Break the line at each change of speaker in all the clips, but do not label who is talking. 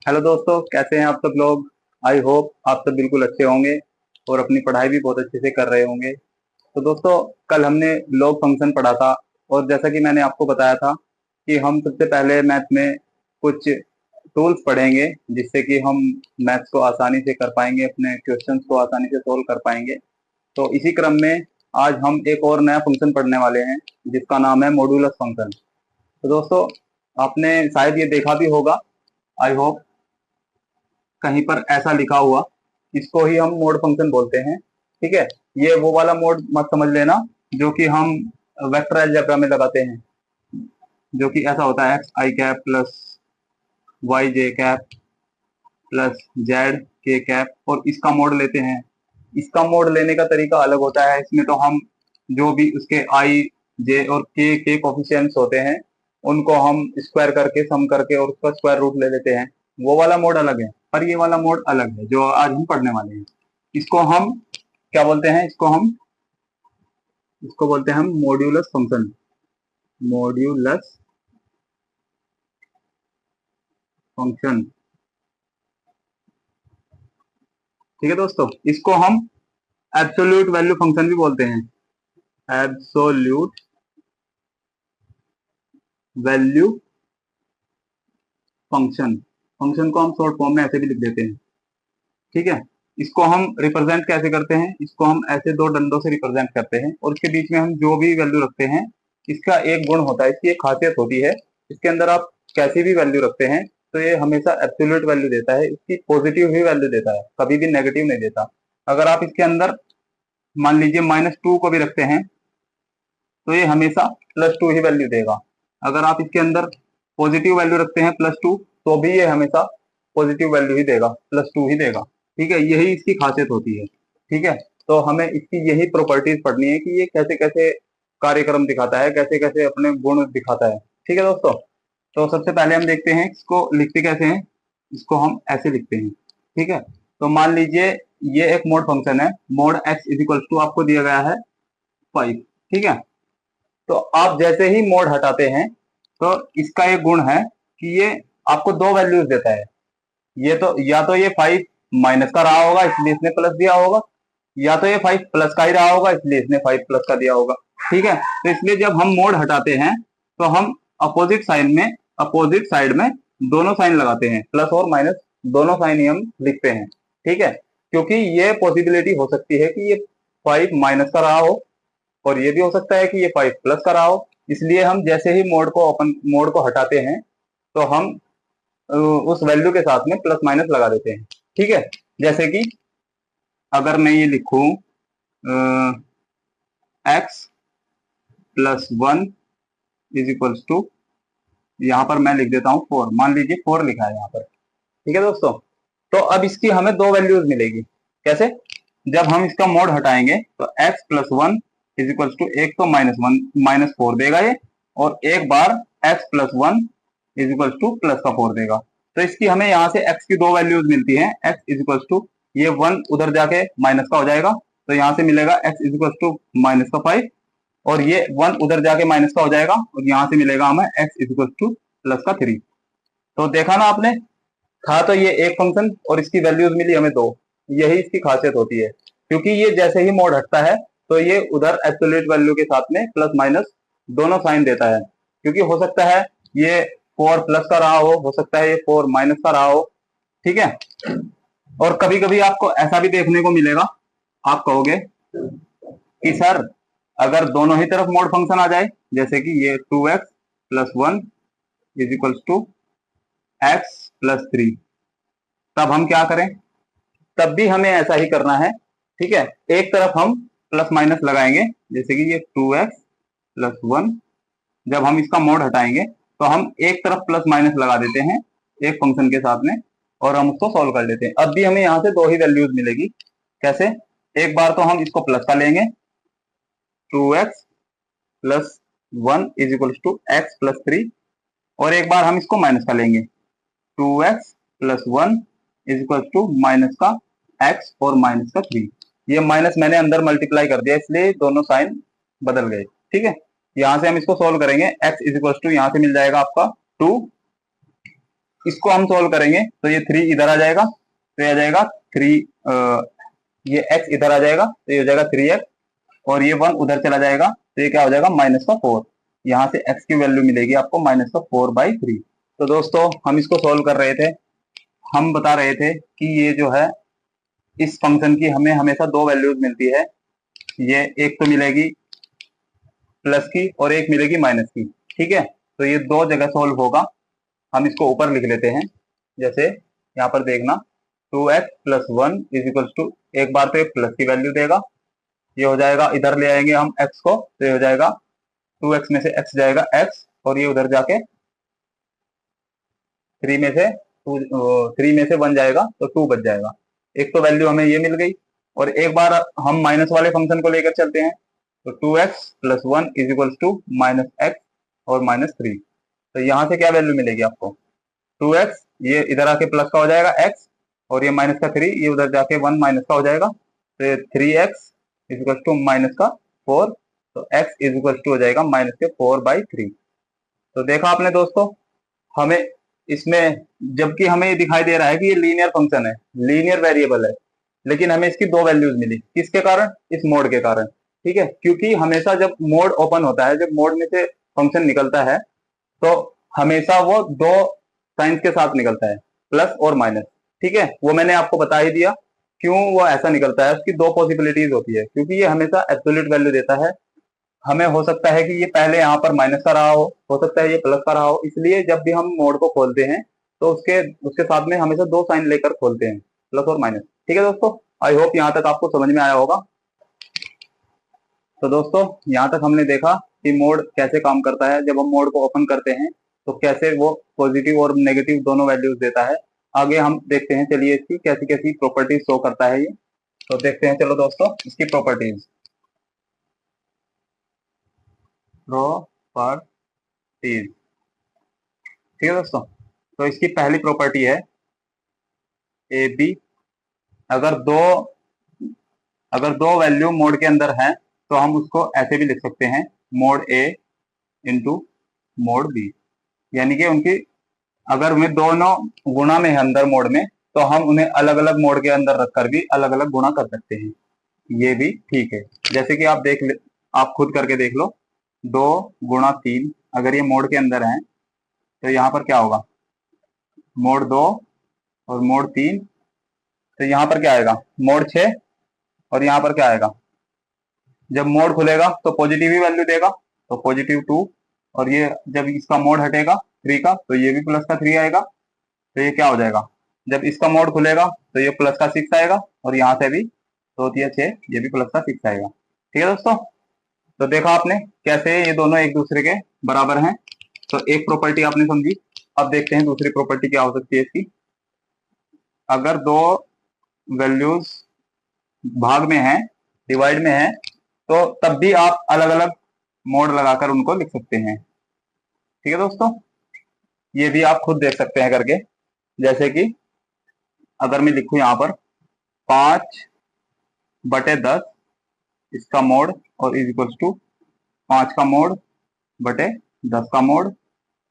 Hello दोस्तों, कैसे हैं आप सब लोग। आई होप आप सब बिल्कुल अच्छे होंगे और अपनी पढ़ाई भी बहुत अच्छे से कर रहे होंगे। तो दोस्तों, कल हमने लॉग फंक्शन पढ़ा था और जैसा कि मैंने आपको बताया था कि हम सबसे पहले मैथ में कुछ टूल्स पढ़ेंगे जिससे कि हम मैथ्स को आसानी से कर पाएंगे, अपने क्वेश्चंस को आसानी से सोल्व कर पाएंगे। तो इसी क्रम में आज हम एक और नया फंक्शन पढ़ने वाले हैं जिसका नाम है मॉड्यूलस फंक्शन। तो दोस्तों, आपने शायद ये देखा भी होगा, आई होप, कहीं पर ऐसा लिखा हुआ। इसको ही हम मोड फंक्शन बोलते हैं। ठीक है, ये वो वाला मोड मत समझ लेना जो कि हम वेक्टर अलजेब्रा में लगाते हैं, जो कि ऐसा होता है एक्स आई कैप प्लस वाई जे कैप प्लस जेड के कैप, और इसका मोड लेते हैं। इसका मोड लेने का तरीका अलग होता है। इसमें तो हम जो भी उसके आई जे और के कोफिशिएंट्स होते हैं उनको हम स्क्वायर करके सम करके और उसका स्क्वायर रूट ले लेते हैं। वो वाला मोड अलग है, पर ये वाला मोड अलग है जो आज हम पढ़ने वाले हैं। इसको हम क्या बोलते हैं? इसको बोलते हैं हम मॉड्यूलस फंक्शन। Modulus function. ठीक है दोस्तों, इसको हम एब्सोल्यूट वैल्यू फंक्शन भी बोलते हैं। Absolute value function. फंक्शन को हम शॉर्ट फॉर्म में ऐसे भी लिख देते हैं। ठीक है, इसको हम रिप्रेजेंट कैसे करते हैं? इसको हम ऐसे दो डंडों से रिप्रेजेंट करते हैं और इसके बीच में हम जो भी वैल्यू रखते हैं, इसका एक गुण होता है, इसकी एक खासियत होती है। इसके अंदर आप कैसी भी वैल्यू रखते हैं तो ये हमेशा एब्सोल्यूट वैल्यू देता है, इसकी पॉजिटिव ही वैल्यू देता है, कभी भी नेगेटिव नहीं देता। अगर आप इसके अंदर मान लीजिए -2 को भी रखते हैं तो ये हमेशा +2 ही वैल्यू देगा। अगर आप इसके अंदर पॉजिटिव वैल्यू रखते हैं +2, तो भी ये हमेशा पॉजिटिव वैल्यू ही देगा, +2 ही देगा। ठीक है, यही इसकी खासियत होती है। ठीक है, तो हमें इसकी यही प्रॉपर्टीज पढ़नी है कि ये कैसे कैसे कार्यक्रम दिखाता है, कैसे कैसे अपने गुण दिखाता है। ठीक है दोस्तों, तो सबसे पहले हम देखते हैं इसको लिखते कैसे हैं। इसको हम ऐसे लिखते हैं। ठीक है, तो मान लीजिए ये एक मोड फंक्शन है। मोड x इज टू आपको दिया गया है 5। ठीक है, तो आप जैसे ही मोड हटाते हैं तो इसका एक गुण है कि ये आपको दो वैल्यूज देता है। ये तो या तो ये 5 माइनस का रहा होगा इसलिए इसने प्लस दिया होगा, या तो ये 5 प्लस का ही रहा होगा इसलिए इसने 5 प्लस का दिया होगा। ठीक है, तो इसलिए जब हम मोड हटाते हैं तो हम अपोजिट साइड में दोनों साइन लगाते हैं, प्लस और माइनस दोनों साइन ही हम लिखते हैं। ठीक है, क्योंकि ये पॉसिबिलिटी हो सकती है कि ये 5 माइनस का रहा हो और ये भी हो सकता है कि ये 5 प्लस का रहा हो। इसलिए हम जैसे ही मोड को हटाते हैं तो हम उस वैल्यू के साथ में प्लस माइनस लगा देते हैं। ठीक है, जैसे कि अगर मैं ये लिखूं x+1 इज इक्वल्स टू, यहां पर मैं लिख देता हूं 4। मान लीजिए 4 लिखा है यहां पर। ठीक है दोस्तों, तो अब इसकी हमें दो वैल्यूज मिलेगी। कैसे? जब हम इसका मोड हटाएंगे तो x+1 इज इक्वल्स टू, एक तो -4 देगा ये, और एक बार x+1 is equals two plus का 4 देगा। तो इसकी हमें यहाँ से x की दो वैल्यूज मिलती हैं। x इज इक्वल्स टू, ये 1 उधर जाके माइनस का हो जाएगा तो यहाँ से मिलेगा x इज इक्वल्स टू -5, और ये 1 उधर जाके माइनस का हो जाएगा और यहाँ से मिलेगा हमें x इज इक्वल्स टू +3। तो देखा ना आपने, था तो ये एक फंक्शन और इसकी वैल्यूज मिली हमें दो। यही इसकी खासियत होती है, क्योंकि ये जैसे ही मोड हटता है तो ये उधर एब्सोल्यूट वैल्यू के साथ में प्लस माइनस दोनों साइन देता है। क्योंकि हो सकता है ये 4 प्लस का रहा हो सकता है ये 4 माइनस का रहा हो। ठीक है, और कभी कभी आपको ऐसा भी देखने को मिलेगा, आप कहोगे कि सर अगर दोनों ही तरफ मोड फंक्शन आ जाए, जैसे कि ये 2x+1 is equals to x+3, तब हम क्या करें? तब भी हमें ऐसा ही करना है। ठीक है, एक तरफ हम प्लस माइनस लगाएंगे, जैसे कि ये 2x+1, जब हम इसका मोड हटाएंगे तो हम एक तरफ प्लस माइनस लगा देते हैं एक फंक्शन के साथ में और हम उसको सॉल्व कर लेते हैं। अब भी हमें यहाँ से दो ही वैल्यूज मिलेगी। कैसे? एक बार तो हम इसको प्लस का लेंगे, 2x+1 is equal to x+3, और एक बार हम इसको माइनस का लेंगे, 2x+1 is equal to minus का x और माइनस का 3। ये माइनस मैंने अंदर मल्टीप्लाई कर दिया इसलिए दोनों साइन बदल गए। ठीक है, यहां से हम इसको सोल्व करेंगे। x इज इक्वल टू यहाँ से मिल जाएगा आपका 2, इसको हम सोल्व करेंगे तो ये 3 इधर आ जाएगा, तो ये आ जाएगा 3, ये x इधर आ जाएगा तो ये हो जाएगा 3x, और ये 1 उधर चला जाएगा तो ये क्या हो जाएगा -4। यहाँ से x की वैल्यू मिलेगी आपको -4/3। तो दोस्तों हम इसको सोल्व कर रहे थे, हम बता रहे थे कि ये जो है इस फंक्शन की हमें हमेशा दो वैल्यूज मिलती है, ये एक तो मिलेगी प्लस की और एक मिलेगी माइनस की। ठीक है, तो ये दो जगह सोल्व होगा। हम इसको ऊपर लिख लेते हैं, जैसे यहाँ पर देखना 2x + 1 = एक बार तो एक प्लस की वैल्यू देगा, ये हो जाएगा, इधर ले आएंगे हम x को तो ये हो जाएगा 2x में से x जाएगा x, और ये उधर जाके 3 में से 1 जाएगा तो 2 बच जाएगा। एक तो वैल्यू हमें ये मिल गई, और एक बार हम माइनस वाले फंक्शन को लेकर चलते हैं, तो 2x + 1 = -x और -3। तो यहाँ से क्या वैल्यू मिलेगी आपको, 2x ये इधर आके प्लस का हो जाएगा x, और ये माइनस का 3 ये उधर जाके 1 माइनस का हो जाएगा, तो ये 3x -4, तो x हो जाएगा -4/3। तो देखा आपने दोस्तों, हमें इसमें जबकि हमें ये दिखाई दे रहा है कि ये लीनियर फंक्शन है, लीनियर वेरिएबल है, लेकिन हमें इसकी दो वैल्यूज मिली, किसके कारण, इस मोड के कारण। ठीक है, क्योंकि हमेशा जब मोड ओपन होता है, जब मोड में से फंक्शन निकलता है, तो हमेशा वो दो साइंस के साथ निकलता है, प्लस और माइनस। ठीक है, वो मैंने आपको बता ही दिया क्यों वो ऐसा निकलता है। उसकी दो पॉसिबिलिटीज होती है, क्योंकि ये हमेशा एब्सोल्यूट वैल्यू देता है। हमें हो सकता है कि ये पहले यहाँ पर माइनस का रहा हो सकता है ये प्लस का रहा हो, इसलिए जब भी हम मोड को खोलते हैं तो उसके उसके साथ में हमेशा दो साइन लेकर खोलते हैं, प्लस और माइनस। ठीक है दोस्तों, आई होप यहाँ तक आपको समझ में आया होगा। तो दोस्तों यहाँ तक हमने देखा कि मोड कैसे काम करता है, जब हम मोड को ओपन करते हैं तो कैसे वो पॉजिटिव और नेगेटिव दोनों वैल्यूज देता है। आगे हम देखते हैं, चलिए इसकी कैसी कैसी प्रॉपर्टीज शो करता है ये, तो देखते हैं। चलो दोस्तों, इसकी प्रॉपर्टीज, प्रॉपर्टीज। ठीक है दोस्तों, तो इसकी पहली प्रॉपर्टी है ए बी। अगर दो वैल्यू मोड के अंदर हैं तो हम उसको ऐसे भी लिख सकते हैं, मोड ए इंटू मोड बी, यानी कि उनकी अगर उन्हें दोनों गुणा में है अंदर मोड में, तो हम उन्हें अलग अलग मोड के अंदर रखकर भी अलग अलग गुणा कर सकते हैं, ये भी ठीक है। जैसे कि आप खुद करके देख लो, 2 × 3 अगर ये मोड के अंदर है तो यहाँ पर क्या होगा, मोड 2 और मोड 3, तो यहाँ पर क्या आएगा, मोड 6, और यहाँ पर क्या आएगा, जब मोड खुलेगा तो पॉजिटिव ही वैल्यू देगा, तो +2, और ये जब इसका मोड हटेगा 3 का तो ये भी प्लस का 3 आएगा, तो ये क्या हो जाएगा, जब इसका मोड खुलेगा तो ये प्लस का 6 आएगा, और यहाँ से भी 2×3 = 6, ये भी प्लस का 6 आएगा। ठीक है दोस्तों, तो देखा आपने कैसे ये दोनों एक दूसरे के बराबर हैं। तो एक प्रॉपर्टी आपने समझी। अब देखते हैं दूसरी प्रॉपर्टी क्या हो सकती है इसकी। अगर दो वैल्यूज भाग में है, डिवाइड में है, तो तब भी आप अलग अलग मोड लगाकर उनको लिख सकते हैं। ठीक है दोस्तों, ये भी आप खुद देख सकते हैं करके। जैसे कि अगर मैं लिखूं यहाँ पर 5/10 इसका मोड और = 5 का मोड बटे 10 का मोड।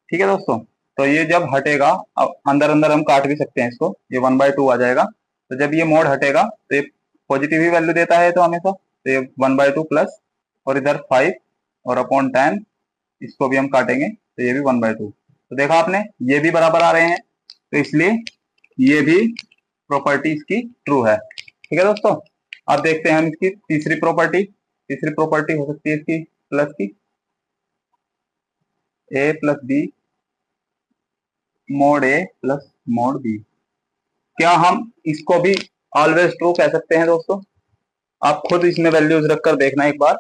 ठीक है दोस्तों, तो ये जब हटेगा, अब अंदर अंदर हम काट भी सकते हैं इसको, ये 1/2 आ जाएगा। तो जब ये मोड हटेगा तो ये पॉजिटिव ही वैल्यू देता है तो हमेशा, तो ये 1/2 प्लस, और इधर 5 और अपॉन 10, इसको भी हम काटेंगे तो ये भी 1/2। तो देखा आपने, ये भी बराबर आ रहे हैं, तो इसलिए ये भी प्रॉपर्टी इसकी ट्रू है। ठीक है दोस्तों, अब देखते हैं हम इसकी तीसरी प्रॉपर्टी। तीसरी प्रॉपर्टी हो सकती है इसकी प्लस की, a + b mode a + mode b। क्या हम इसको भी ऑलवेज ट्रू कह सकते हैं दोस्तों? आप खुद इसमें वैल्यूज रखकर देखना एक बार।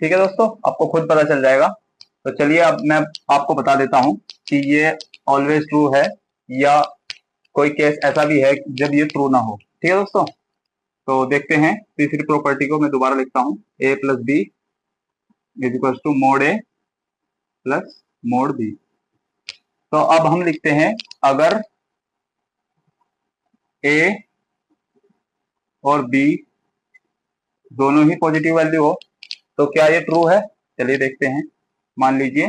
ठीक है दोस्तों, आपको खुद पता चल जाएगा। तो चलिए अब मैं आपको बता देता हूं कि ये ऑलवेज ट्रू है, या कोई केस ऐसा भी है जब ये ट्रू ना हो। ठीक है दोस्तों, तो देखते हैं तीसरी प्रॉपर्टी को। मैं दोबारा लिखता हूं, a + b = mode a + mode b। तो अब हम लिखते हैं, अगर a और b दोनों ही पॉजिटिव वैल्यू हो तो क्या ये ट्रू है? चलिए देखते हैं। मान लीजिए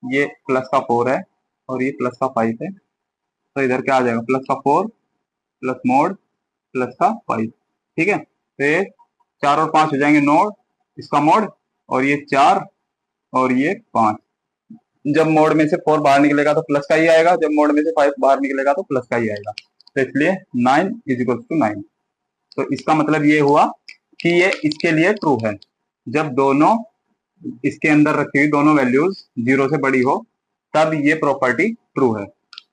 ये +4 है और ये +5 है, तो इधर क्या आ जाएगा, प्लस का 4 प्लस मोड प्लस का 5। ठीक है, तो ये 4 और 5 हो जाएंगे नोड, इसका मोड, और ये 4 और ये 5। जब मोड में से 4 बाहर निकलेगा तो प्लस का ही आएगा, जब मोड में से 5 बाहर निकलेगा तो प्लस का ही आएगा। तो इसलिए 9 इज इक्वल टू 9। तो इसका मतलब ये हुआ कि ये इसके लिए ट्रू है, जब दोनों इसके अंदर रखी हुई दोनों वैल्यूज 0 से बड़ी हो तब ये प्रॉपर्टी ट्रू है।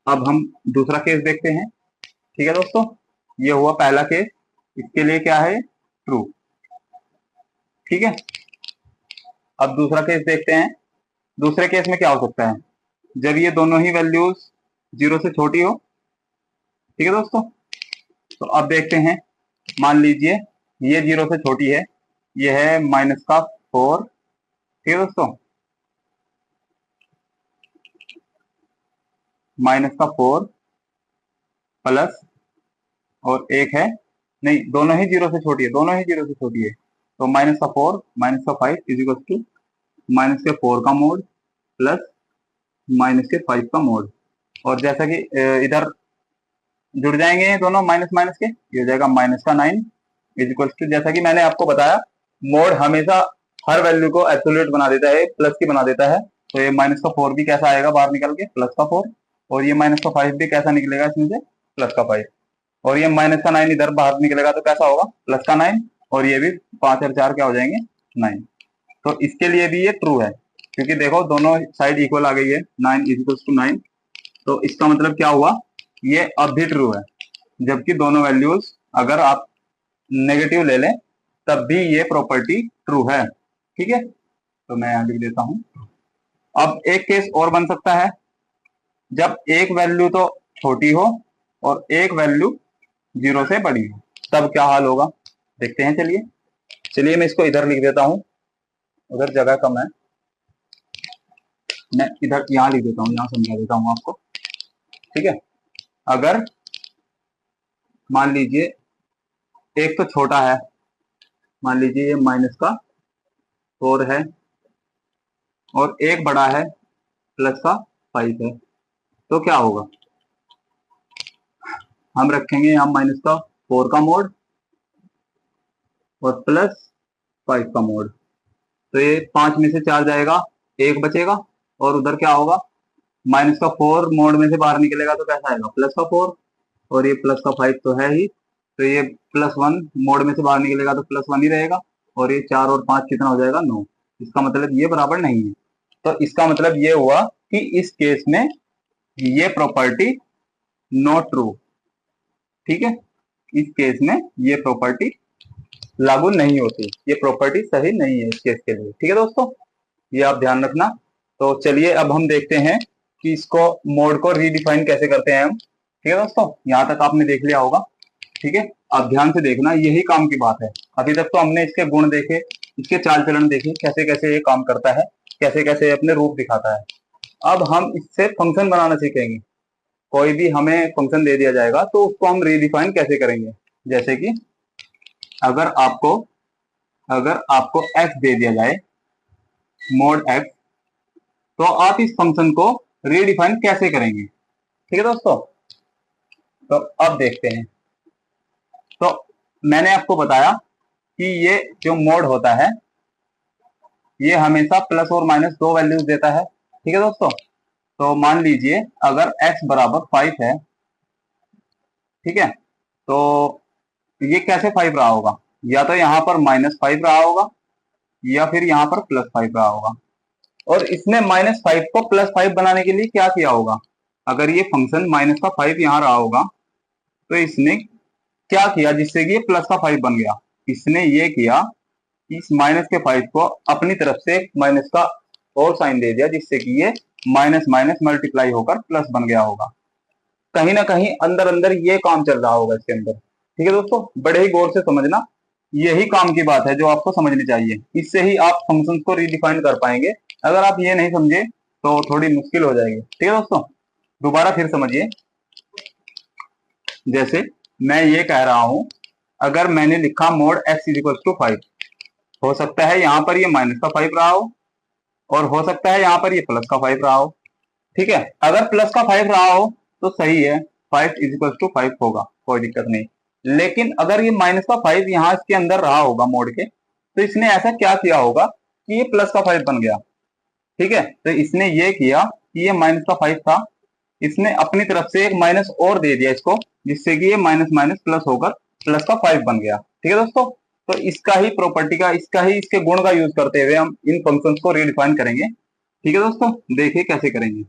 अब हम दूसरा केस देखते हैं। ठीक है दोस्तों, ये हुआ पहला केस, इसके लिए क्या है, ट्रू। ठीक है, अब दूसरा केस देखते हैं। दूसरे केस में क्या हो सकता है, जब ये दोनों ही वैल्यूज 0 से छोटी हो। ठीक है दोस्तों, तो अब देखते हैं, मान लीजिए ये 0 से छोटी है, ये है माइनस का 4। ठीक है दोस्तों, माइनस का 4 प्लस और एक है, नहीं दोनों ही 0 से छोटी है, दोनों ही 0 से छोटी है, तो माइनस का 4 माइनस का 5 इज इक्वल टू माइनस के 4 का मोड प्लस माइनस के 5 का मोड। और जैसा कि इधर जुड़ जाएंगे दोनों माइनस माइनस के, ये हो जाएगा माइनस का 9 इज इक्वल टू, जैसा कि मैंने आपको बताया मोड हमेशा हर वैल्यू को एब्सोल्यूट बना देता है, प्लस की बना देता है। तो ये माइनस का 4 भी कैसा आएगा बाहर निकल के, प्लस का 4, और ये माइनस का 5 भी कैसा निकलेगा इसमें से, प्लस का 5, और ये माइनस का 9 इधर बाहर निकलेगा तो कैसा होगा, प्लस का 9, और ये भी 5 और 4 क्या हो जाएंगे, 9। तो इसके लिए भी ये ट्रू है, क्योंकि देखो दोनों साइड इक्वल आ गई है, 9 इज इक्वल टू 9। तो इसका मतलब क्या हुआ, ये अब भी ट्रू है, जबकि दोनों वैल्यूज अगर आप नेगेटिव ले लें तब भी ये प्रॉपर्टी ट्रू है। ठीक है, तो मैं यहां लिख देता हूं। अब एक केस और बन सकता है, जब एक वैल्यू तो छोटी हो और एक वैल्यू 0 से बड़ी हो, तब क्या हाल होगा देखते हैं। चलिए मैं इसको इधर लिख देता हूं, उधर जगह कम है, मैं इधर यहां लिख देता हूं, यहां समझा देता हूं आपको। ठीक है, अगर मान लीजिए एक तो छोटा है, मान लीजिए ये माइनस का 4 है, और एक बड़ा है प्लस का 5 है, तो क्या होगा, हम रखेंगे यहाँ माइनस का 4 का मोड और प्लस 5 का मोड। तो ये 5 में से 4 जाएगा, एक बचेगा, और उधर क्या होगा, माइनस का 4 मोड में से बाहर निकलेगा तो कैसा आएगा, प्लस का 4, और ये प्लस का 5 तो है ही, तो ये +1 मोड में से बाहर निकलेगा तो +1 ही रहेगा, और ये 4 और 5 कितना हो जाएगा, 9। इसका मतलब ये बराबर नहीं है। तो इसका मतलब ये हुआ कि इस केस में ये प्रॉपर्टी नॉट ट्रू। ठीक है, इस केस में ये प्रॉपर्टी लागू नहीं होती, ये प्रॉपर्टी सही नहीं है इस केस के लिए। ठीक है दोस्तों, ये आप ध्यान रखना। तो चलिए अब हम देखते हैं कि इसको मोड को रीडिफाइन कैसे करते हैं हम। ठीक है दोस्तों, यहाँ तक आपने देख लिया होगा। ठीक है, आप ध्यान से देखना, यही काम की बात है। अभी तक तो हमने इसके गुण देखे, इसके चाल चलन देखे, कैसे कैसे ये काम करता है, कैसे कैसे अपने रूप दिखाता है। अब हम इससे फंक्शन बनाना सीखेंगे। कोई भी हमें फंक्शन दे दिया जाएगा तो उसको हम रीडिफाइन कैसे करेंगे। जैसे कि अगर आपको x दे दिया जाए, मोड x, तो आप इस फंक्शन को रीडिफाइन कैसे करेंगे। ठीक है दोस्तों, तो अब देखते हैं। तो मैंने आपको बताया कि ये जो मोड होता है ये हमेशा प्लस और माइनस दो वैल्यूज देता है। ठीक है दोस्तों, तो मान लीजिए अगर x बराबर 5 है, ठीक है, तो ये कैसे 5 रहा होगा, या तो यहाँ पर -5 रहा होगा या फिर यहाँ पर +5 रहा होगा। और इसने -5 को +5 बनाने के लिए क्या किया होगा, अगर ये फंक्शन माइनस का 5 यहाँ रहा होगा तो इसने क्या किया जिससे कि ये प्लस का 5 बन गया, इसने ये किया इस माइनस के 5 को अपनी तरफ से माइनस का और साइन दे दिया, जिससे कि ये माइनस माइनस मल्टीप्लाई होकर प्लस बन गया होगा। कहीं ना कहीं अंदर अंदर ये काम चल रहा होगा इसके अंदर। ठीक है दोस्तों, बड़े ही गौर से समझना, यही काम की बात है जो आपको समझनी चाहिए। इससे ही आप फंक्शंस को रिडिफाइन कर पाएंगे। अगर आप ये नहीं समझे तो थोड़ी मुश्किल हो जाएगी। ठीक है दोस्तों, दोबारा फिर समझिए। जैसे मैं ये कह रहा हूं, अगर मैंने लिखा mod x is equal to 5, हो सकता है यहां पर ये माइनस का 5 रहा हो और हो सकता है यहां पर ये प्लस का 5 रहा हो। ठीक है, अगर प्लस का 5 रहा हो तो सही है, 5 इज इक्वल टू 5 होगा, कोई दिक्कत नहीं। लेकिन अगर ये माइनस का 5 यहाँ इसके अंदर रहा होगा मोड के, तो इसने ऐसा क्या किया होगा कि ये प्लस का 5 बन गया। ठीक है, तो इसने ये किया कि ये माइनस का 5 था, इसने अपनी तरफ से एक माइनस और दे दिया इसको, जिससे कि ये माइनस माइनस प्लस होकर प्लस का 5 बन गया। ठीक है दोस्तों, तो इसका ही प्रॉपर्टी का, इसका ही, इसके गुण का यूज करते हुए हम इन फंक्शंस को रिडिफाइन करेंगे। ठीक है दोस्तों, देखिए कैसे करेंगे।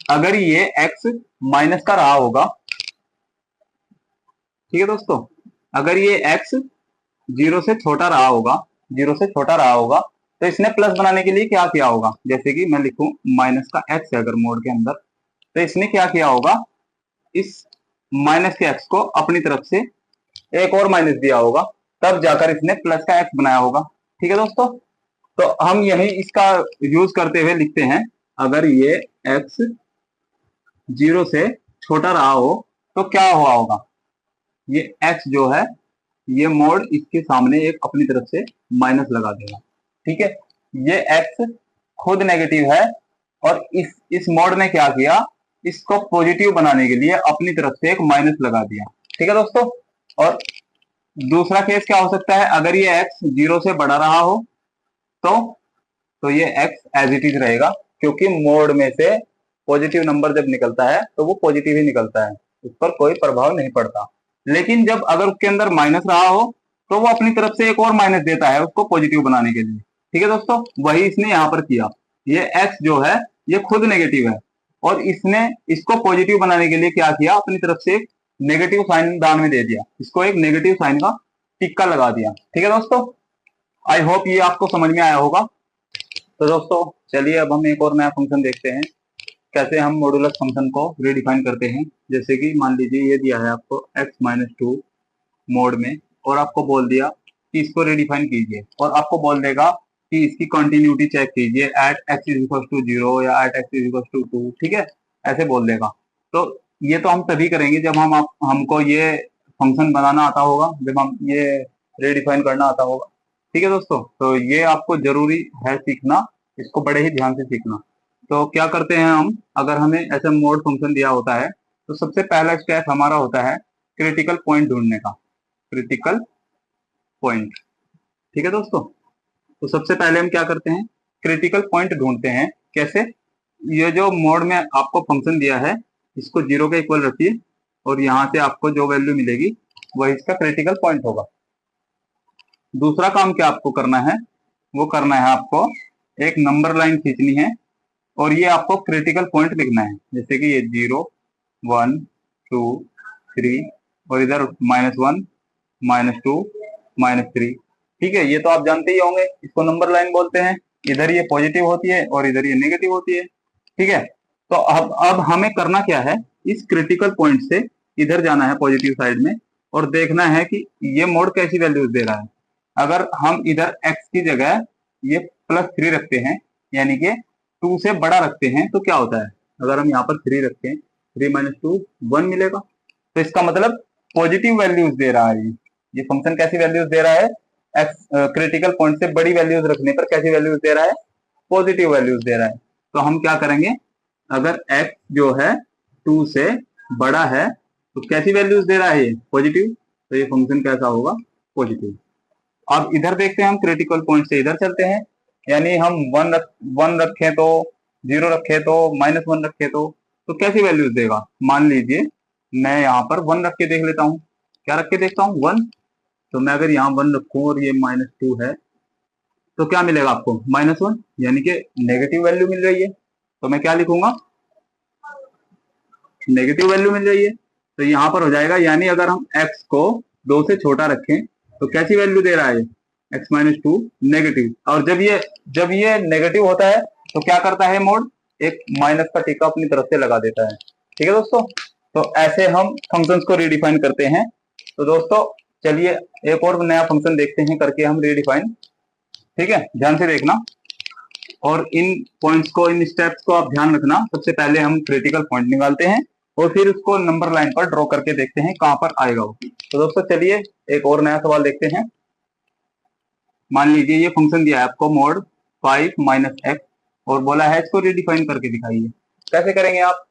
अगर ये x माइनस का रहा होगा, ठीक है दोस्तों, अगर ये x 0 से छोटा रहा होगा, 0 से छोटा रहा होगा, तो इसने प्लस बनाने के लिए क्या किया होगा, जैसे कि मैं लिखूं माइनस का x है अगर मोड के अंदर, तो इसने क्या किया होगा, इस माइनस के x को अपनी तरफ से एक और माइनस दिया होगा, तब जाकर इसने प्लस का x बनाया होगा। ठीक है दोस्तों, तो हम यही इसका यूज करते हुए लिखते हैं, अगर ये x 0 से छोटा रहा हो तो क्या हुआ होगा, ये x जो है ये मोड इसके सामने एक अपनी तरफ से माइनस लगा देगा। ठीक है, ये x खुद नेगेटिव है और इस मोड ने क्या किया, इसको पॉजिटिव बनाने के लिए अपनी तरफ से एक माइनस लगा दिया। ठीक है दोस्तों, और दूसरा केस क्या हो सकता है, अगर ये x 0 से बड़ा रहा हो तो ये x एज इट इज रहेगा, क्योंकि मोड में से पॉजिटिव नंबर जब निकलता है तो वो पॉजिटिव ही निकलता है, उस पर कोई प्रभाव नहीं पड़ता। लेकिन जब अगर उसके अंदर माइनस रहा हो तो वो अपनी तरफ से एक और माइनस देता है उसको पॉजिटिव बनाने के लिए। ठीक है दोस्तों, वही इसने यहाँ पर किया, ये x जो है ये खुद नेगेटिव है और इसने इसको पॉजिटिव बनाने के लिए क्या किया, अपनी तरफ से एक नेगेटिव साइन दान में दे दिया, इसको एक नेगेटिव साइन का टिक्का लगा दिया। ठीक है दोस्तों, आई होप ये आपको समझ में आया होगा। तो दोस्तों चलिए अब हम एक और नया फंक्शन देखते हैं, कैसे हम मॉडुलस फंक्शन को रिडिफाइन करते हैं। जैसे कि मान लीजिए ये दिया है आपको x-2 मोड में, और आपको बोल दिया कि इसको रिडिफाइन कीजिए, और आपको बोल देगा कि इसकी कंटिन्यूटी चेक कीजिए at x is equal to 0 या at x is equal to 2। ठीक है, ऐसे बोल देगा। तो ये तो हम तभी करेंगे जब हमको ये फंक्शन बनाना आता होगा, जब हम ये रिडिफाइन करना आता होगा। ठीक है दोस्तों, तो ये आपको जरूरी है सीखना, इसको बड़े ही ध्यान से सीखना। तो क्या करते हैं हम, अगर हमें ऐसा मोड फंक्शन दिया होता है तो सबसे पहला स्टेप हमारा होता है क्रिटिकल पॉइंट ढूंढने का, क्रिटिकल पॉइंट। ठीक है दोस्तों, तो सबसे पहले हम क्या करते हैं, क्रिटिकल पॉइंट ढूंढते हैं। कैसे, ये जो मोड में आपको फंक्शन दिया है इसको 0 के इक्वल रखिए, और यहाँ से आपको जो वैल्यू मिलेगी वही इसका क्रिटिकल पॉइंट होगा। दूसरा काम क्या आपको करना है, वो करना है आपको एक नंबर लाइन खींचनी है, और ये आपको क्रिटिकल पॉइंट लिखना है, जैसे कि ये 0 1 2 3 और इधर -1 -2 -3। ठीक है, ये तो आप जानते ही होंगे, इसको नंबर लाइन बोलते हैं। इधर ये पॉजिटिव होती है और इधर ये नेगेटिव होती है। ठीक है, तो अब हमें करना क्या है, इस क्रिटिकल पॉइंट से इधर जाना है पॉजिटिव साइड में, और देखना है कि ये मोड कैसी वैल्यूज दे रहा है। अगर हम इधर x की जगह ये +3 रखते हैं, यानी कि 2 से बड़ा रखते हैं, तो क्या होता है, अगर हम यहाँ पर 3 रखते हैं, 3 - 2 1 मिलेगा। तो इसका मतलब पॉजिटिव वैल्यूज दे रहा है ये फंक्शन। कैसी वैल्यूज दे रहा है, एक्स क्रिटिकल पॉइंट से बड़ी वैल्यूज रखने पर कैसी वैल्यूज दे रहा है, पॉजिटिव वैल्यूज दे रहा है। तो हम क्या करेंगे, अगर x जो है 2 से बड़ा है तो कैसी वैल्यूज दे रहा है ये, पॉजिटिव, तो ये फंक्शन कैसा होगा, पॉजिटिव। अब इधर देखते हैं, हम क्रिटिकल पॉइंट से इधर चलते हैं, यानी हम 1 रखें तो, 0 रखे तो, -1 रखे तो कैसी वैल्यूज देगा। मान लीजिए मैं यहाँ पर 1 रख के देख लेता हूँ, क्या रख के देखता हूँ, 1। तो मैं अगर यहाँ 1 रखूँ और ये -2 है तो क्या मिलेगा आपको, -1, यानी कि नेगेटिव वैल्यू मिल रही है। तो मैं क्या लिखूंगा, नेगेटिव वैल्यू मिल रही है। तो यहाँ पर हो जाएगा, यानी अगर हम x को 2 से छोटा रखें तो कैसी वैल्यू दे रहा है, x-2 नेगेटिव। और जब ये नेगेटिव होता है तो क्या करता है मोड, एक माइनस का टिक्का अपनी तरफ से लगा देता है। ठीक है दोस्तों, तो ऐसे हम फंक्शंस को रिडिफाइन करते हैं। तो दोस्तों चलिए एक और नया फंक्शन देखते हैं करके हम रिडिफाइन। ठीक है, ध्यान से देखना, और इन पॉइंट्स को, इन स्टेप्स को आप ध्यान रखना। सबसे पहले हम क्रिटिकल पॉइंट निकालते हैं और फिर उसको नंबर लाइन पर ड्रॉ करके देखते हैं कहां पर आएगा वो। तो दोस्तों चलिए एक और नया सवाल देखते हैं। मान लीजिए ये फंक्शन दिया है आपको मोड 5 - x, और बोला है इसको रिडिफाइन करके दिखाइए। कैसे करेंगे आप,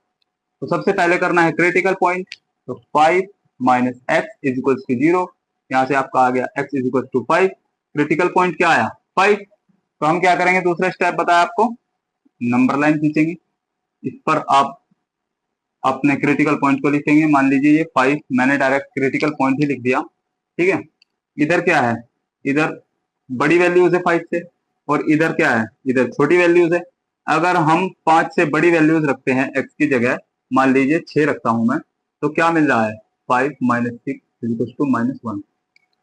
तो सबसे पहले करना है क्रिटिकल पॉइंट। तो 5 minus x is equal to 0। यहाँ से आपका आ गया x is equal to 5। Critical point क्या आया? 5। तो हम क्या करेंगे, दूसरा स्टेप बताया आपको, नंबर लाइन खींचेंगे। इस पर आप अपने क्रिटिकल पॉइंट को लिखेंगे। मान लीजिए ये 5, मैंने डायरेक्ट क्रिटिकल पॉइंट ही लिख दिया। ठीक है, इधर क्या है, इधर बड़ी वैल्यूज है 5 से, और इधर क्या है, इधर छोटी वैल्यूज है। अगर हम 5 से बड़ी वैल्यूज रखते हैं x की जगह, मान लीजिए 6 रखता हूं मैं, तो क्या मिल रहा है, 5 माइनस 6 इज इक्वल टू -1।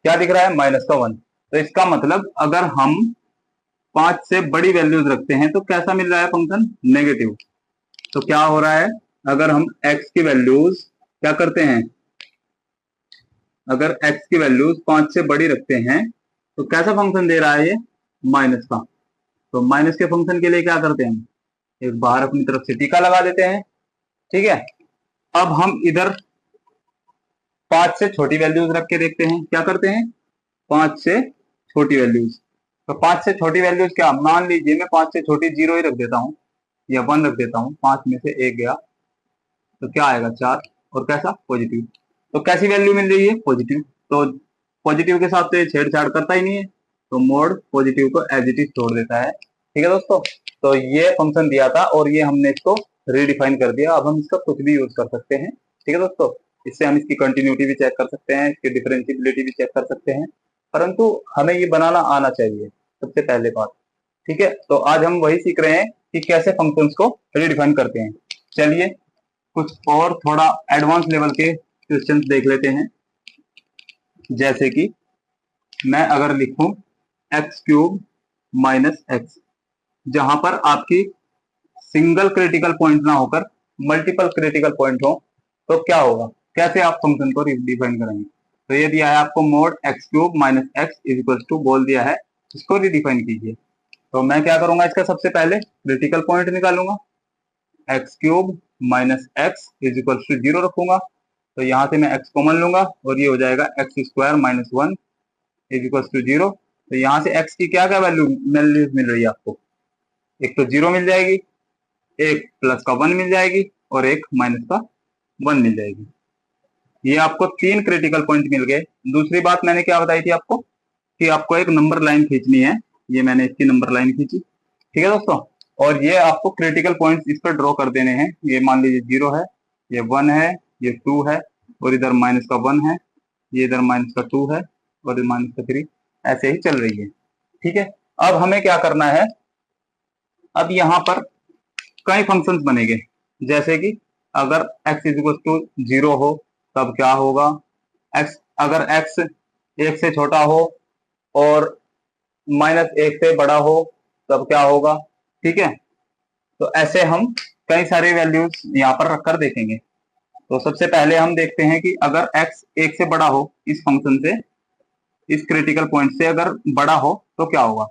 क्या दिख रहा है, माइनस का 1। तो इसका मतलब अगर हम 5 से बड़ी वैल्यूज रखते हैं तो कैसा मिल रहा है फंक्शन, नेगेटिव। तो क्या हो रहा है, अगर हम x की वैल्यूज क्या करते हैं, अगर x की वैल्यूज 5 से बड़ी रखते हैं तो कैसा फंक्शन दे रहा है ये, माइनस का। तो माइनस के फंक्शन के लिए क्या करते हैं, एक बाहर अपनी तरफ से टीका लगा देते हैं। ठीक है, अब हम इधर 5 से छोटी वैल्यूज रख के देखते हैं, क्या करते हैं, 5 से छोटी वैल्यूज। तो 5 से छोटी वैल्यूज क्या, मान लीजिए मैं 5 से छोटी 0 ही रख देता हूँ या 1 रख देता हूँ, 5 में से 1 गया तो क्या आएगा, 4, और कैसा, पॉजिटिव। तो कैसी वैल्यू मिल रही है, पॉजिटिव। तो पॉजिटिव के साथ तो ये छेड़छाड़ करता ही नहीं है, तो मोड पॉजिटिव को एज इट इज छोड़ देता है। ठीक है दोस्तों, तो ये फंक्शन दिया था और ये हमने इसको रीडिफाइन कर दिया। अब हम इसका कुछ भी यूज कर सकते हैं। ठीक है दोस्तों, इससे हम इसकी कंटिन्यूटी भी चेक कर सकते हैं, इसकी डिफरेंशियबिलिटी भी चेक कर सकते हैं, परंतु हमें ये बनाना आना चाहिए सबसे पहले बात। ठीक है, तो आज हम वही सीख रहे हैं कि कैसे फंक्शंस को रीडिफाइन करते हैं। चलिए कुछ और थोड़ा एडवांस लेवल के क्वेश्चंस देख लेते हैं। जैसे कि मैं अगर लिखूं x³ माइनस एक्स, जहां पर आपकी सिंगल क्रिटिकल पॉइंट ना होकर मल्टीपल क्रिटिकल पॉइंट हो, तो क्या होगा, कैसे आप फंक्शन को रिडिफाइन करेंगे। तो ये दिया है आपको, mod x³ minus x is equal to बोल दिया है, इसको रिडिफाइन कीजिए। तो मैं क्या करूंगा, इसका सबसे पहले क्रिटिकल पॉइंट निकालूंगा, x³ minus x is equal to 0 रखूंगा। तो यहाँ से मैं x कॉमन लूंगा और ये हो जाएगा x² minus 1 is equal to 0। तो यहाँ से x की क्या क्या वैल्यू मिल रही है आपको, एक तो 0 मिल जाएगी, एक प्लस का 1 मिल जाएगी, और एक माइनस का 1 मिल जाएगी। ये आपको 3 क्रिटिकल पॉइंट मिल गए। दूसरी बात मैंने क्या बताई थी आपको, कि आपको एक नंबर लाइन खींचनी है। ये मैंने इसकी नंबर लाइन खींची। ठीक है दोस्तों, और ये आपको क्रिटिकल पॉइंट्स इस पर ड्रॉ कर देने हैं। ये मान लीजिए 0 है, ये 1 है, ये 2 है, और इधर माइनस का 1 है, ये इधर माइनस का 2 है, और माइनस का 3, ऐसे ही चल रही है। ठीक है, अब हमें क्या करना है, अब यहाँ पर कई फंक्शंस बनेंगे। जैसे कि अगर x इज इक्वल टू 0 हो तब क्या होगा, x अगर x 1 से छोटा हो और -1 से बड़ा हो तब क्या होगा। ठीक है, तो ऐसे हम कई सारे वैल्यूज यहाँ पर रखकर देखेंगे। तो सबसे पहले हम देखते हैं कि अगर x 1 से बड़ा हो, इस फंक्शन से, इस क्रिटिकल पॉइंट से अगर बड़ा हो तो क्या होगा।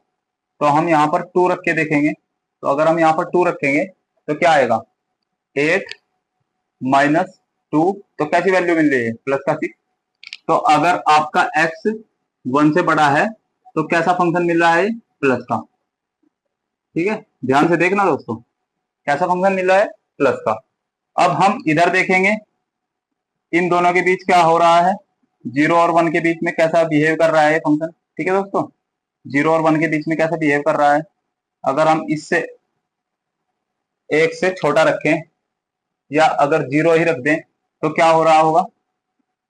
तो हम यहाँ पर 2 रख के देखेंगे। तो अगर हम यहाँ पर 2 रखेंगे तो क्या आएगा, 8 माइनस 2, तो कैसी वैल्यू मिल रही है, प्लस का 6। तो अगर आपका x 1 से बड़ा है तो कैसा फंक्शन मिल रहा है, प्लस का। ठीक है, ध्यान से देखना दोस्तों, कैसा फंक्शन मिल रहा है, प्लस का। अब हम इधर देखेंगे, इन दोनों के बीच क्या हो रहा है, 0 और 1 के बीच में कैसा बिहेव कर रहा है फंक्शन। ठीक है दोस्तों, 0 और 1 के बीच में कैसा बिहेव कर रहा है। अगर हम इससे 1 से छोटा रखें या अगर 0 ही रख दें तो क्या हो रहा होगा।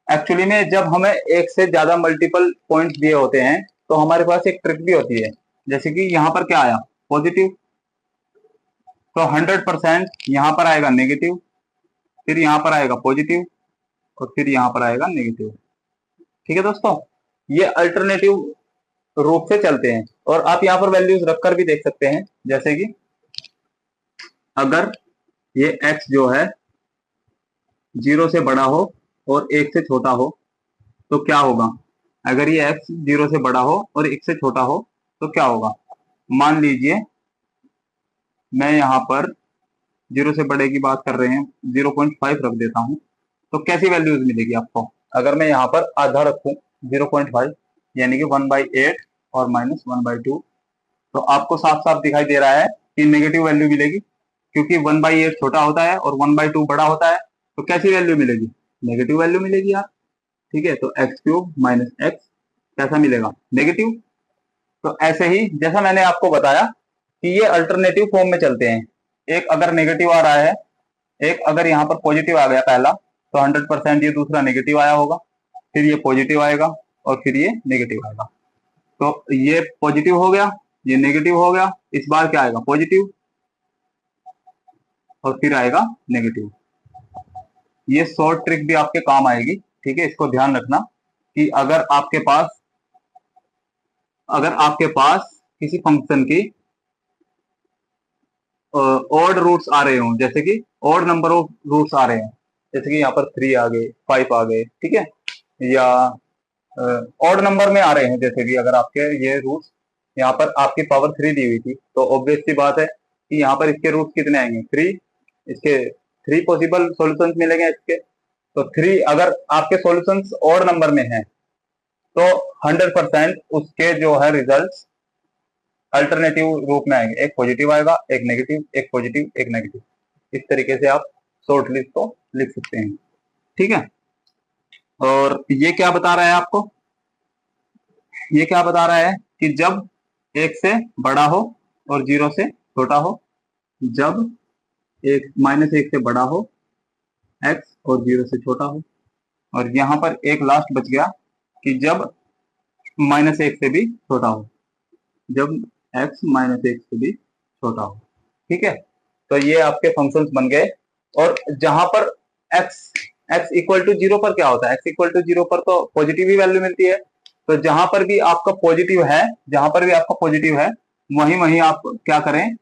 एक्चुअली में जब हमें एक से ज्यादा मल्टीपल पॉइंट्स दिए होते हैं तो हमारे पास एक ट्रिक भी होती है। जैसे कि यहाँ पर क्या आया, पॉजिटिव, तो 100% यहाँ पर आएगा नेगेटिव, फिर यहाँ पर आएगा पॉजिटिव, और फिर यहाँ पर आएगा नेगेटिव। ठीक है दोस्तों, ये अल्टरनेटिव रूप से चलते हैं, और आप यहाँ पर वैल्यूज रखकर भी देख सकते हैं। जैसे कि अगर ये x जो है 0 से बड़ा हो और 1 से छोटा हो तो क्या होगा। अगर ये x 0 से बड़ा हो और 1 से छोटा हो तो क्या होगा। मान लीजिए मैं यहाँ पर 0 से बड़े की बात कर रहे हैं, 0.5 रख देता हूँ, तो कैसी वैल्यूज मिलेगी आपको। अगर मैं यहाँ पर आधा रखूं 0.5, यानी कि 1/8 और -1/2, तो आपको साफ साफ दिखाई दे रहा है कि नेगेटिव वैल्यू मिलेगी। क्योंकि 1/8 छोटा होता है और 1/2 बड़ा होता है, तो कैसी वैल्यू मिलेगी? नेगेटिव वैल्यू मिलेगी यार। ठीक है, तो x³ माइनस एक्स कैसा मिलेगा? नेगेटिव। तो ऐसे ही जैसा मैंने आपको बताया कि ये अल्टरनेटिव फॉर्म में चलते हैं, एक अगर नेगेटिव आ रहा है, एक अगर यहाँ पर पॉजिटिव आ गया पहला, तो 100% ये दूसरा नेगेटिव आया होगा, फिर ये पॉजिटिव आएगा और फिर ये नेगेटिव आएगा। तो ये पॉजिटिव हो गया, ये नेगेटिव हो गया, इस बार क्या आएगा? पॉजिटिव, और फिर आएगा नेगेटिव। ये शॉर्ट ट्रिक भी आपके काम आएगी। ठीक है, इसको ध्यान रखना कि अगर आपके पास किसी फंक्शन की ऑड रूट्स आ रहे हों, जैसे कि ऑड नंबर ऑफ रूट्स आ रहे हैं, जैसे कि यहाँ पर 3 आ गए, 5 आ गए, ठीक है, या ऑड नंबर में आ रहे हैं, जैसे भी अगर आपके ये रूट्स यहाँ पर आपकी पावर 3 दी हुई थी, तो ऑब्वियस सी बात है कि यहाँ पर इसके रूट्स कितने आएंगे? 3। इसके 3 पॉसिबल सॉल्यूशंस मिलेंगे इसके। तो 3 अगर आपके सॉल्यूशंस ऑड नंबर में हैं, तो 100% उसके जो है रिजल्ट्स अल्टरनेटिव रूप में आएंगे, एक पॉजिटिव आएगा, एक नेगेटिव, एक पॉजिटिव, एक नेगेटिव। इस तरीके से आप शॉर्ट लिस्ट को लिख सकते हैं। ठीक है, और ये क्या बता रहा है आपको? ये क्या बता रहा है कि जब 1 से बड़ा हो और 0 से छोटा हो, जब -1 से बड़ा हो, x और 0 से छोटा हो, और यहां पर एक लास्ट बच गया कि जब -1 से भी छोटा हो, जब x -1 से भी छोटा हो। ठीक है, तो ये आपके फंक्शंस बन गए। और जहां पर x इक्वल टू 0 पर क्या होता है? x इक्वल टू 0 पर तो पॉजिटिव ही वैल्यू मिलती है। तो जहां पर भी आपका पॉजिटिव है, वहीं आप क्या करें?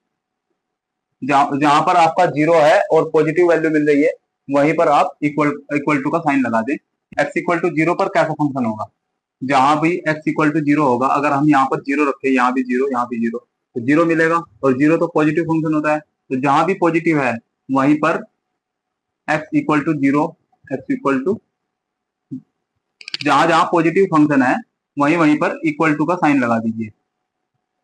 जहां पर आपका 0 है और पॉजिटिव वैल्यू मिल रही है, वहीं पर आप इक्वल टू का साइन लगा दें। x इक्वल टू 0 पर कैसा फंक्शन होगा? जहां भी x इक्वल टू 0 होगा, अगर हम यहाँ पर 0 रखें, यहाँ भी 0, यहाँ भी 0, तो 0 मिलेगा, और 0 तो पॉजिटिव फंक्शन होता है। तो जहां भी पॉजिटिव है वहीं पर x equal to 0, x equal to, जहां पॉजिटिव फंक्शन है वहीं पर इक्वल टू का साइन लगा दीजिए।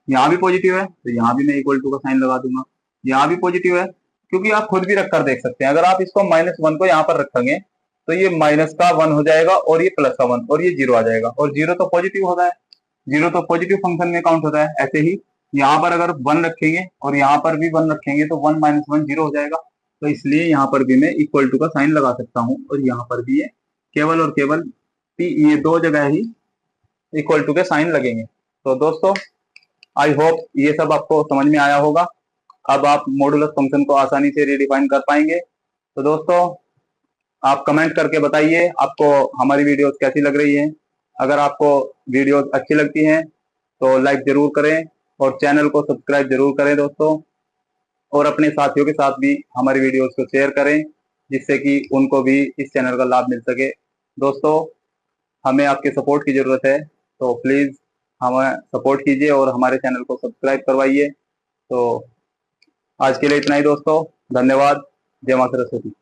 यहाँ भी पॉजिटिव है तो यहाँ भी मैं इक्वल टू का साइन लगा दूंगा। यहाँ भी पॉजिटिव है, क्योंकि आप खुद भी रखकर देख सकते हैं। अगर आप इसको -1 को यहाँ पर रखेंगे तो ये माइनस का 1 हो जाएगा, और ये प्लस का 1, और ये 0 आ जाएगा, और 0 तो पॉजिटिव होता है, 0 तो पॉजिटिव फंक्शन में काउंट होता है। ऐसे ही यहाँ पर अगर 1 रखेंगे और यहाँ पर भी 1 रखेंगे तो 1 - 1 0 हो जाएगा। तो इसलिए यहाँ पर भी मैं इक्वल टू का साइन लगा सकता हूँ, और यहाँ पर भी ये केवल और केवल ये 2 जगह ही इक्वल टू के साइन लगेंगे। तो दोस्तों, आई होप ये सब आपको समझ में आया होगा। अब आप मॉडुलस फंक्शन को आसानी से रिडिफाइन कर पाएंगे। तो दोस्तों, आप कमेंट करके बताइए आपको हमारी वीडियोस कैसी लग रही हैं। अगर आपको वीडियोस अच्छी लगती हैं तो लाइक जरूर करें, और चैनल को सब्सक्राइब जरूर करें दोस्तों, और अपने साथियों के साथ भी हमारी वीडियोस को शेयर करें, जिससे कि उनको भी इस चैनल का लाभ मिल सके। दोस्तों, हमें आपके सपोर्ट की जरूरत है, तो प्लीज हमें सपोर्ट कीजिए और हमारे चैनल को सब्सक्राइब करवाइए। तो आज के लिए इतना ही दोस्तों, धन्यवाद। जय माता सरस्वती।